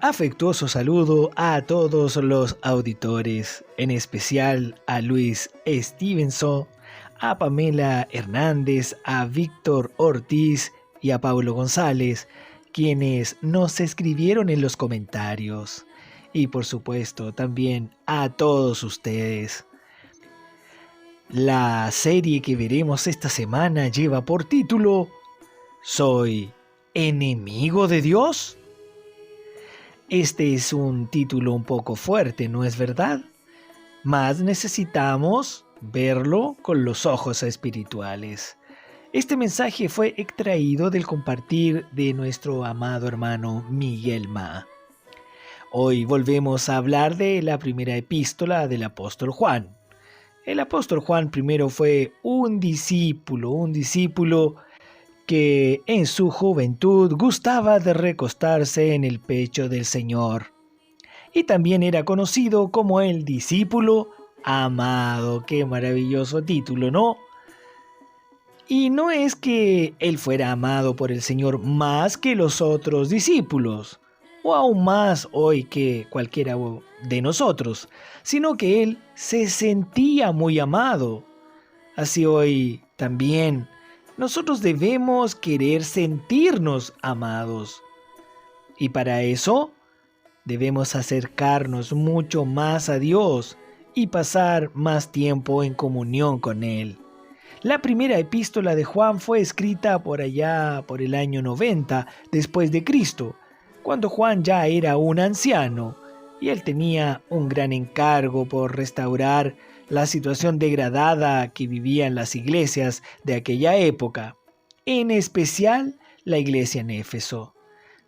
Afectuoso saludo a todos los auditores, en especial a Luis Stevenson, a Pamela Hernández, a Víctor Ortiz y a Paulo González, quienes nos escribieron en los comentarios. Y por supuesto también a todos ustedes. La serie que veremos esta semana lleva por título ¿Soy enemigo de Dios? Este es un título un poco fuerte, ¿no es verdad? Mas necesitamos verlo con los ojos espirituales. Este mensaje fue extraído del compartir de nuestro amado hermano Miguel Ma. Hoy volvemos a hablar de la primera epístola del apóstol Juan. El apóstol Juan primero fue un discípulo que en su juventud gustaba de recostarse en el pecho del Señor. Y también era conocido como el discípulo amado. Qué maravilloso título, ¿no? Y no es que él fuera amado por el Señor más que los otros discípulos, o aún más hoy que cualquiera de nosotros, sino que él se sentía muy amado. Así hoy también nosotros debemos querer sentirnos amados. Y para eso debemos acercarnos mucho más a Dios y pasar más tiempo en comunión con Él. La primera epístola de Juan fue escrita por allá por el año 90 después de Cristo, cuando Juan ya era un anciano y él tenía un gran encargo por restaurar la situación degradada que vivían las iglesias de aquella época, en especial la iglesia en Éfeso.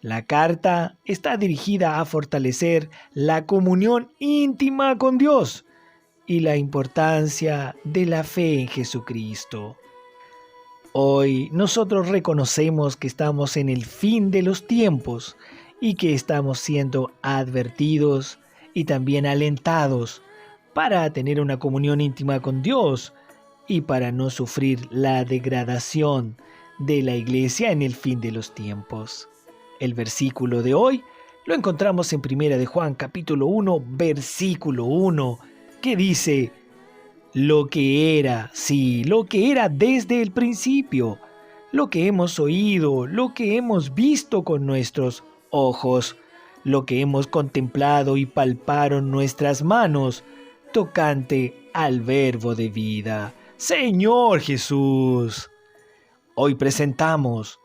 La carta está dirigida a fortalecer la comunión íntima con Dios y la importancia de la fe en Jesucristo. Hoy nosotros reconocemos que estamos en el fin de los tiempos y que estamos siendo advertidos y también alentados para tener una comunión íntima con Dios y para no sufrir la degradación de la iglesia en el fin de los tiempos. El versículo de hoy lo encontramos en 1 de Juan capítulo 1, versículo 1, que dice: lo que era desde el principio, lo que hemos oído, lo que hemos visto con nuestros ojos, lo que hemos contemplado y palparon nuestras manos, tocante al verbo de vida. Señor Jesús, hoy presentamos,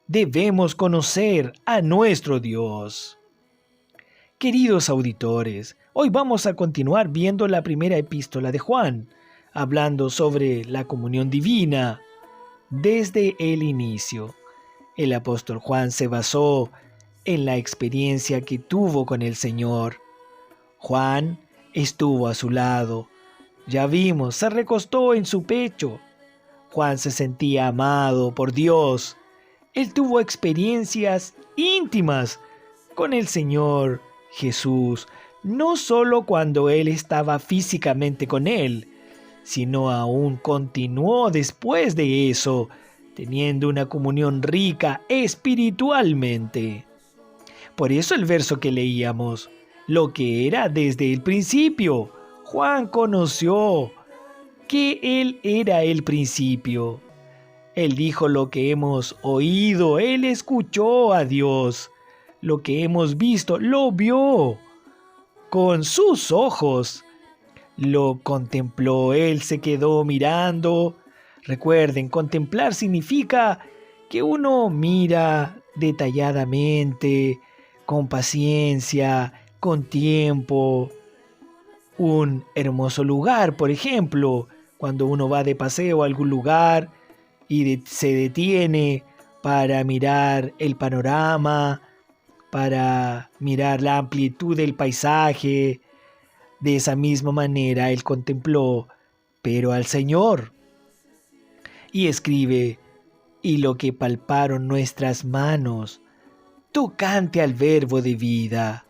debemos conocer a nuestro Dios. Queridos auditores, hoy vamos a continuar viendo la primera epístola de Juan, hablando sobre la comunión divina. Desde el inicio, el apóstol Juan se basó en la experiencia que tuvo con el Señor. Juan estuvo a su lado. Ya vimos, se recostó en su pecho. Juan se sentía amado por Dios. Él tuvo experiencias íntimas con el Señor Jesús, no solo cuando él estaba físicamente con él, sino aún continuó después de eso, teniendo una comunión rica espiritualmente. Por eso el verso que leíamos, lo que era desde el principio, Juan conoció que Él era el principio. Él dijo lo que hemos oído, Él escuchó a Dios. Lo que hemos visto, lo vio con sus ojos. Lo contempló, Él se quedó mirando. Recuerden, contemplar significa que uno mira detalladamente, con paciencia, con tiempo. Un hermoso lugar, por ejemplo, cuando uno va de paseo a algún lugar y se detiene para mirar el panorama, para mirar la amplitud del paisaje. De esa misma manera él contempló, pero al Señor. Y escribe, y lo que palparon nuestras manos, tocante al verbo de vida.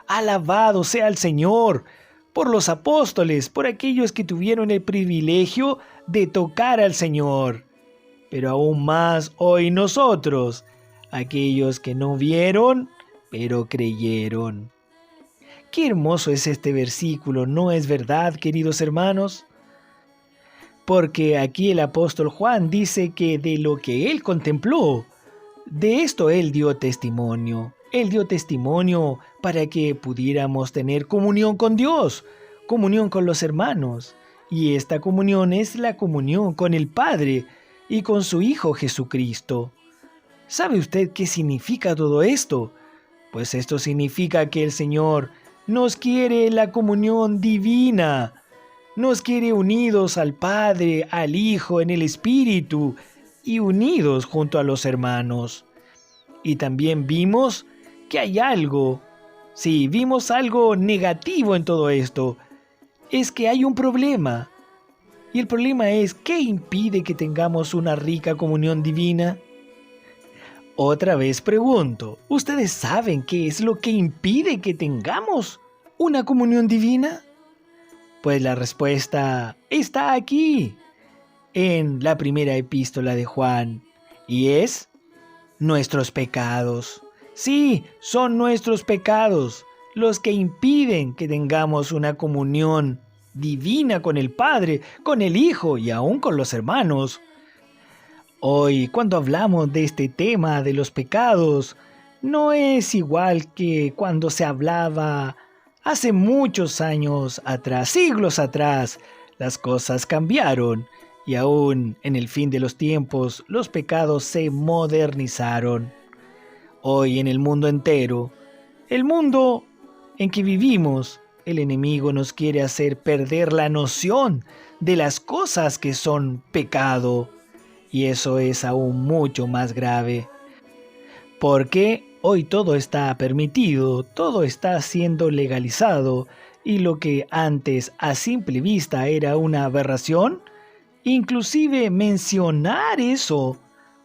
Alabado sea el Señor por los apóstoles, por aquellos que tuvieron el privilegio de tocar al Señor. Pero aún más hoy nosotros, aquellos que no vieron, pero creyeron. Qué hermoso es este versículo, ¿no es verdad, queridos hermanos? Porque aquí el apóstol Juan dice que de lo que él contempló, de esto él dio testimonio. Él dio testimonio para que pudiéramos tener comunión con Dios, comunión con los hermanos. Y esta comunión es la comunión con el Padre y con su Hijo Jesucristo. ¿Sabe usted qué significa todo esto? Pues esto significa que el Señor nos quiere la comunión divina. Nos quiere unidos al Padre, al Hijo, en el Espíritu y unidos junto a los hermanos. Y también vimos que hay algo, sí, vimos algo negativo en todo esto. Es que hay un problema. Y el problema es, ¿qué impide que tengamos una rica comunión divina? Otra vez pregunto, ¿ustedes saben qué es lo que impide que tengamos una comunión divina? Pues la respuesta está aquí, en la primera epístola de Juan, y es nuestros pecados. Sí, son nuestros pecados los que impiden que tengamos una comunión divina con el Padre, con el Hijo y aún con los hermanos. Hoy, cuando hablamos de este tema de los pecados, no es igual que cuando se hablaba hace muchos años atrás, siglos atrás. Las cosas cambiaron y aún en el fin de los tiempos los pecados se modernizaron. Hoy en el mundo entero, el mundo en que vivimos, el enemigo nos quiere hacer perder la noción de las cosas que son pecado. Y eso es aún mucho más grave. Porque hoy todo está permitido, todo está siendo legalizado, y lo que antes a simple vista era una aberración, inclusive mencionar eso,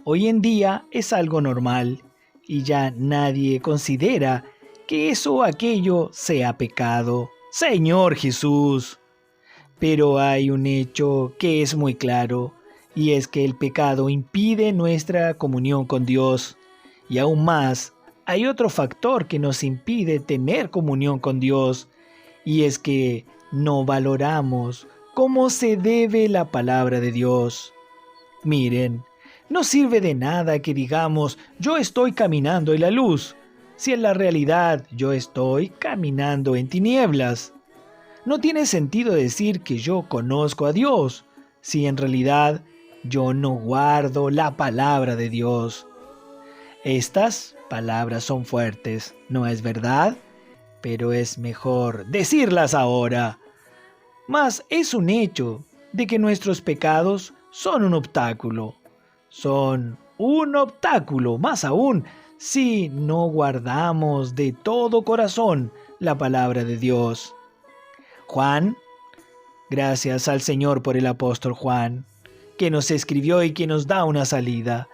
hoy en día es algo normal, y ya nadie considera que eso o aquello sea pecado. Señor Jesús. Pero hay un hecho que es muy claro, y es que el pecado impide nuestra comunión con Dios. Y aún más, hay otro factor que nos impide tener comunión con Dios, y es que no valoramos cómo se debe la palabra de Dios. Miren, no sirve de nada que digamos, yo estoy caminando en la luz, si en la realidad yo estoy caminando en tinieblas. No tiene sentido decir que yo conozco a Dios, si en realidad yo no guardo la palabra de Dios. Estas palabras son fuertes, ¿no es verdad? Pero es mejor decirlas ahora. Mas es un hecho de que nuestros pecados son un obstáculo. Son un obstáculo, más aún, si no guardamos de todo corazón la palabra de Dios. Juan, gracias al Señor por el apóstol Juan, que nos escribió y que nos da una salida.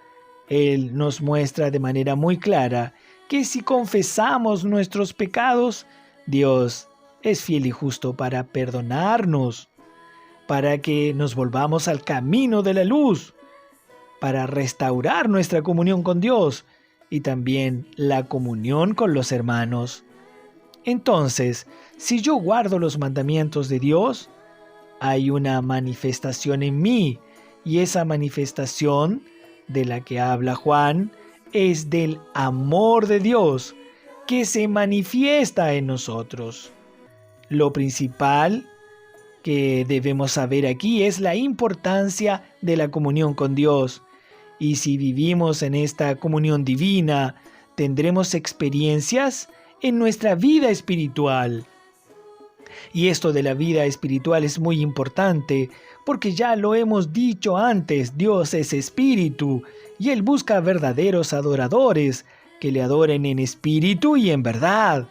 Él nos muestra de manera muy clara que si confesamos nuestros pecados, Dios es fiel y justo para perdonarnos, para que nos volvamos al camino de la luz, para restaurar nuestra comunión con Dios y también la comunión con los hermanos. Entonces, si yo guardo los mandamientos de Dios, hay una manifestación en mí, y esa manifestación de la que habla Juan es del amor de Dios que se manifiesta en nosotros. Lo principal que debemos saber aquí es la importancia de la comunión con Dios, y si vivimos en esta comunión divina, tendremos experiencias en nuestra vida espiritual. Y esto de la vida espiritual es muy importante, porque ya lo hemos dicho antes, Dios es espíritu, y Él busca verdaderos adoradores, que le adoren en espíritu y en verdad.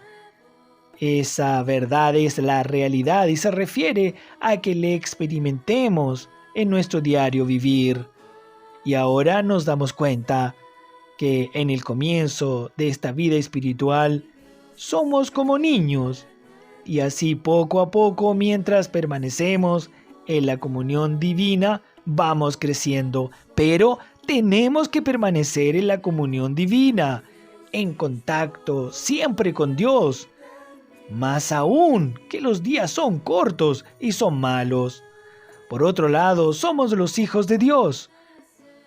Esa verdad es la realidad y se refiere a que le experimentemos en nuestro diario vivir. Y ahora nos damos cuenta que en el comienzo de esta vida espiritual somos como niños, y así poco a poco, mientras permanecemos en la comunión divina, vamos creciendo, pero tenemos que permanecer en la comunión divina. en contacto siempre con Dios. Más aún que los días son cortos y son malos. Por otro lado, somos los hijos de Dios.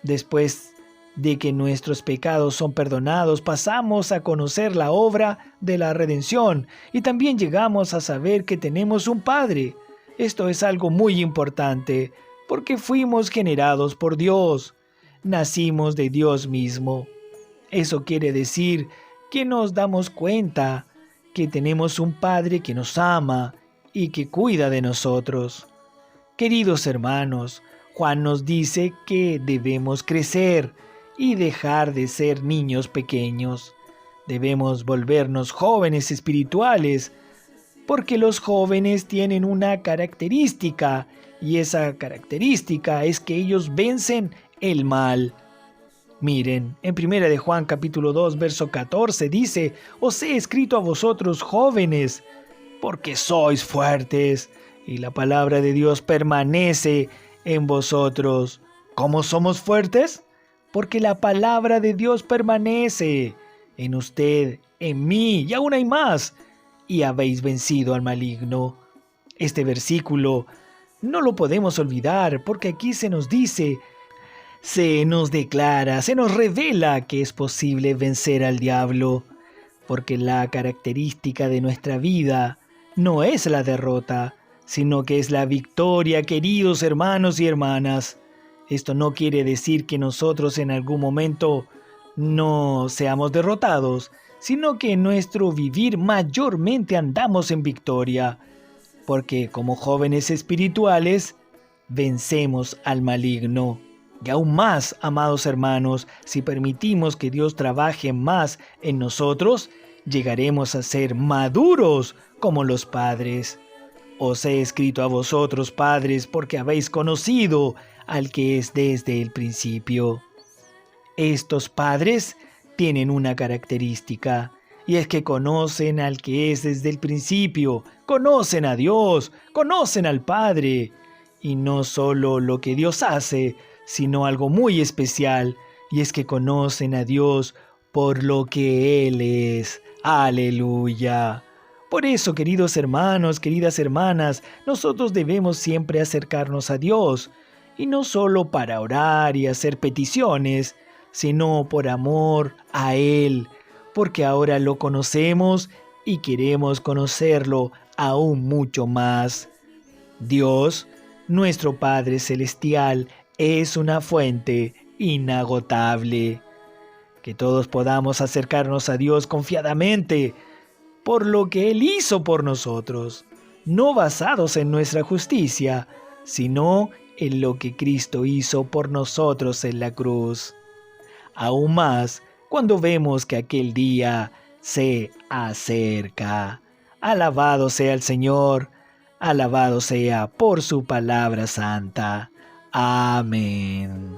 Después de que nuestros pecados son perdonados, pasamos a conocer la obra de la redención y también llegamos a saber que tenemos un Padre. Esto es algo muy importante porque fuimos generados por Dios. Nacimos de Dios mismo. Eso quiere decir que nos damos cuenta que tenemos un Padre que nos ama y que cuida de nosotros. Queridos hermanos, Juan nos dice que debemos crecer y dejar de ser niños pequeños. Debemos volvernos jóvenes espirituales, porque los jóvenes tienen una característica, y esa característica es que ellos vencen el mal. Miren, en 1 de Juan capítulo 2, verso 14 dice: «Os he escrito a vosotros jóvenes, porque sois fuertes, y la palabra de Dios permanece en vosotros». ¿Cómo somos fuertes? Porque la palabra de Dios permanece en usted, en mí, y aún hay más. Y habéis vencido al maligno. Este versículo no lo podemos olvidar, porque aquí se nos dice, se nos declara, se nos revela que es posible vencer al diablo, porque la característica de nuestra vida no es la derrota, sino que es la victoria, queridos hermanos y hermanas. Esto no quiere decir que nosotros en algún momento no seamos derrotados, sino que en nuestro vivir mayormente andamos en victoria, porque como jóvenes espirituales vencemos al maligno. Y aún más, amados hermanos, si permitimos que Dios trabaje más en nosotros, llegaremos a ser maduros como los padres. Os he escrito a vosotros, padres, porque habéis conocido al que es desde el principio. Estos padres tienen una característica, y es que conocen al que es desde el principio, conocen a Dios, conocen al Padre, y no solo lo que Dios hace, sino algo muy especial, y es que conocen a Dios por lo que Él es. ¡Aleluya! Por eso, queridos hermanos, queridas hermanas, nosotros debemos siempre acercarnos a Dios, y no solo para orar y hacer peticiones, sino por amor a Él, porque ahora lo conocemos y queremos conocerlo aún mucho más. Dios, nuestro Padre Celestial, es una fuente inagotable. Que todos podamos acercarnos a Dios confiadamente por lo que Él hizo por nosotros, no basados en nuestra justicia, sino en lo que Cristo hizo por nosotros en la cruz. Aún más cuando vemos que aquel día se acerca. Alabado sea el Señor, alabado sea por su palabra santa. Amén.